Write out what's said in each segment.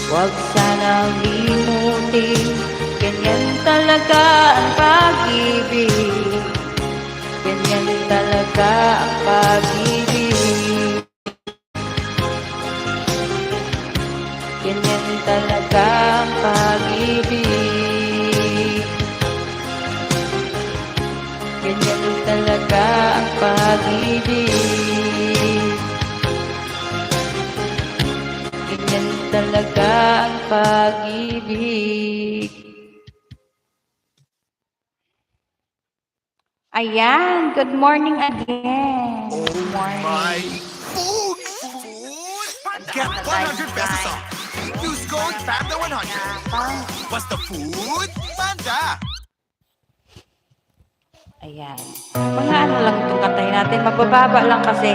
Huwag sanang limutin, ganyan talaga ang pag-ibig. Ganyan talaga ang pag-ibig. Ganyan talaga ang pag-ibig. Ganyan talaga ang pag-ibig. Ganyan talaga ang pag-ibig. Ayan, good morning again. Good morning. My food! Get 100 pesos off. Use code PANDA100. Basta food, Panda! Ayan. Mga ano lang itong kantahin natin. Mabababa lang kasi.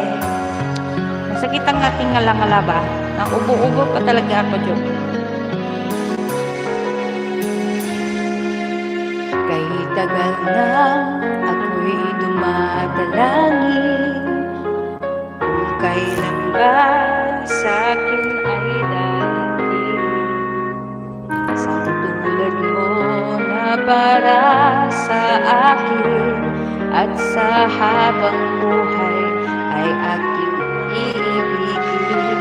Masakit ang ating ngalangalaba. Ang ubo-ubo pa talaga ako, Diyo. Kahit tagal na ako'y dumadalangin, kung kailan ba sa'kin ay darating isang tulad mo na para sa akin, at sa habang buhay ay aking iibigin.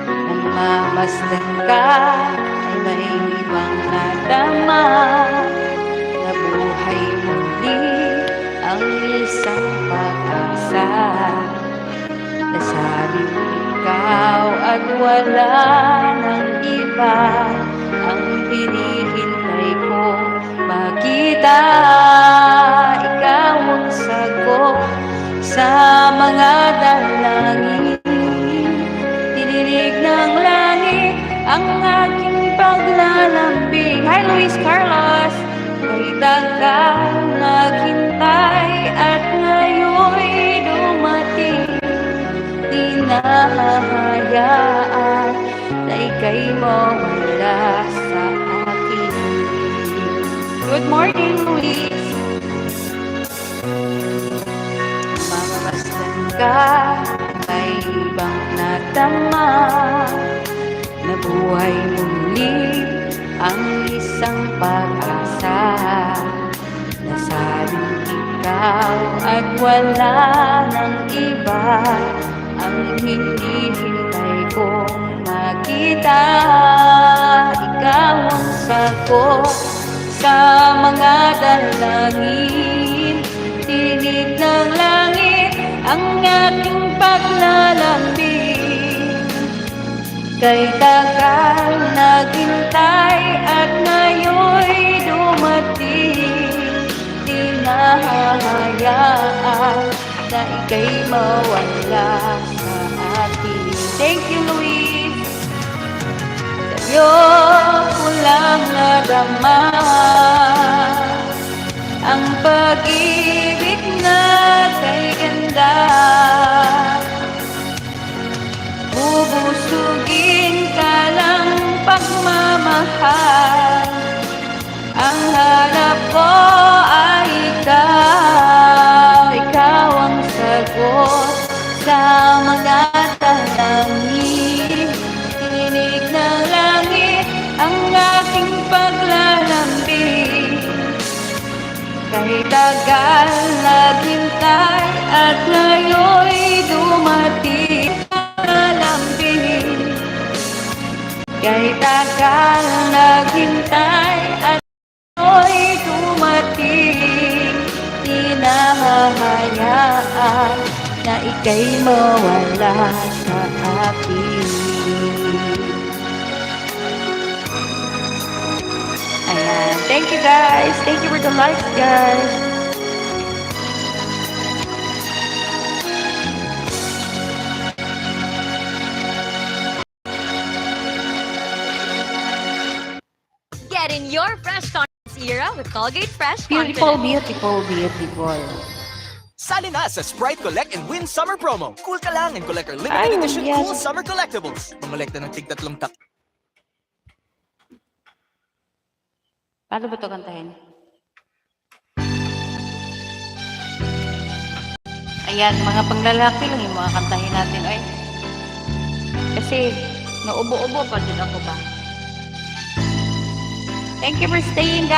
Nang mamasdan ka ay may ibang nadama, nabuhay muli ang isang pag-asa. Nasabing ikaw at wala ng iba ang hinihintay kong makita. Ikaw ang sagot sa mga dalangin. Dininig ng langit ang aking paglalambing. Hi, Luis Carlos! May tagal naghintay at ngayon'y dumating. Di nahahayaan na ika'y mawala sa akin. Good morning, Luis! Mamamasdan ka, may ibang natama, nabuhay muli ang isang pag-asa. Nasabing ikaw at wala ng iba ang hinihintay kong makita. Ikaw ang sagot sa mga dalangin. Tinig ng langit ang aking paglalambing. Kay tagal naghintay at ngayon'y dumating. Di nahahayaan na ika'y mawala sa atin. Thank you, Luis. Sa'yo ko lang nadama ang pag-ibig na kay ganda. Bubusugin ka lang pagmamahal. Ang hanap ko ay ikaw. Ikaw ang sagot sa mga dalangin. Tinig ng langit ang aking paglalambing. Kahit tagal naghintay at ngayon'y dumating ang lambing. Kahit tagal naghintay at ngayon'y dumating. Di nahahayaan na ika'y mawala sa akin. Ayan. Thank you, guys. Thank you for the likes, guys. Get in your fresh confidence era with Colgate Fresh Beautiful, Confidence. beautiful, beautiful. Sali na sa Sprite Collect and Win Summer Promo. Cool ka lang and collect our limited Ay, edition yes. Cool Summer Collectibles. Mangolekta ng tig-3 tak. Paano ba ito kantahin? Ayan, mga panglalaki lang yung mga kantahin natin. Ay, kasi naubo-ubo pa din ako ba? Thank you for staying, guys.